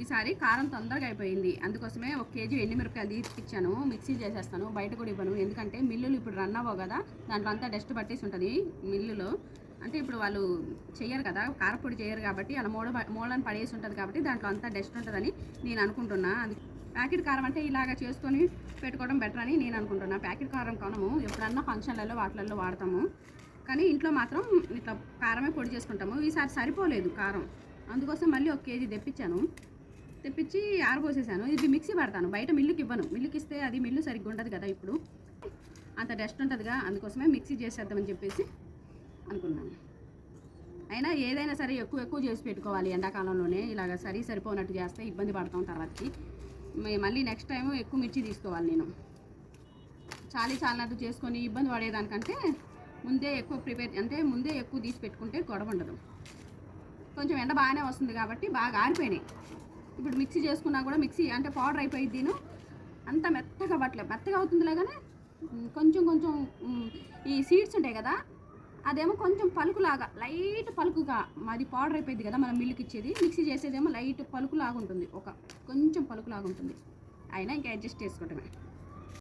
ఈసారి కారం తొందరగా అయిపోయింది. అందుకోసమే 1 కేజీ ఎండుమిరపకాయలు తీసుకొచ్చాను. మిక్సీ చేసేస్తాను, బయట కూడా ఇవ్వను. ఎందుకంటే మిల్లులు ఇప్పుడు రన్ అవ్వవు కదా, దాంట్లో అంతా డస్ట్ పట్టేసి ఉంటుంది మిల్లులో. అంటే ఇప్పుడు వాళ్ళు చెయ్యరు కదా, కారపొడి చేయరు కాబట్టి అలా మూలని పడేసి ఉంటుంది కాబట్టి దాంట్లో అంతా డస్ట్ ఉంటుందని నేను అనుకుంటున్నా. అది ప్యాకెట్ కారం అంటే ఇలాగ చేసుకొని పెట్టుకోవడం బెటర్ అని నేను అనుకుంటున్నా. ప్యాకెట్ కారం కొనము, ఎప్పుడన్నా ఫంక్షన్లలో వాటిలలో వాడతాము, కానీ ఇంట్లో మాత్రం ఇట్లా కారమే పొడి చేసుకుంటాము. ఈసారి సరిపోలేదు కారం, అందుకోసం మళ్ళీ 1 కేజీ తెప్పించి ఆరబోసేసాను. ఇది మిక్సీ పడతాను, బయట మిల్లుకి ఇవ్వను. మిల్లుకి ఇస్తే అది మిల్లు సరిగ్గా ఉండదు కదా, ఇప్పుడు అంత డస్ట్ ఉంటుందిగా, అందుకోసమే మిక్సీ చేసేద్దామని చెప్పేసి అనుకున్నాను. అయినా ఏదైనా సరే ఎక్కువ చేసి పెట్టుకోవాలి ఎండాకాలంలోనే. ఇలాగ సరిపోనట్టు చేస్తే ఇబ్బంది పడతాం తర్వాతకి. మళ్ళీ నెక్స్ట్ టైం ఎక్కువ మిర్చి తీసుకోవాలి నేను. చాలినట్టు చేసుకొని ఇబ్బంది పడేదానికంటే ముందే ఎక్కువ తీసి పెట్టుకుంటే గొడవ ఉండదు. కొంచెం ఎండ బాగానే వస్తుంది కాబట్టి బాగా ఆరిపోయినాయి. ఇప్పుడు మిక్సీ చేసుకున్నా కూడా మిక్సీ అంటే పౌడర్ అయిపోయింది. అంత మెత్తగా అవుతుందిలే, కానీ కొంచెం ఈ సీడ్స్ ఉంటాయి కదా, అదేమో కొంచెం పలుకులాగా, లైట్ పలుకుగా, మాది పౌడర్ అయిపోయింది కదా మనం మిల్లుకి ఇచ్చేది. మిక్సీ చేసేదేమో లైట్ పలుకులాగా ఉంటుంది, కొంచెం పలుకులాగా ఉంటుంది. అయినా ఇంకా అడ్జస్ట్ చేసుకోవటమే.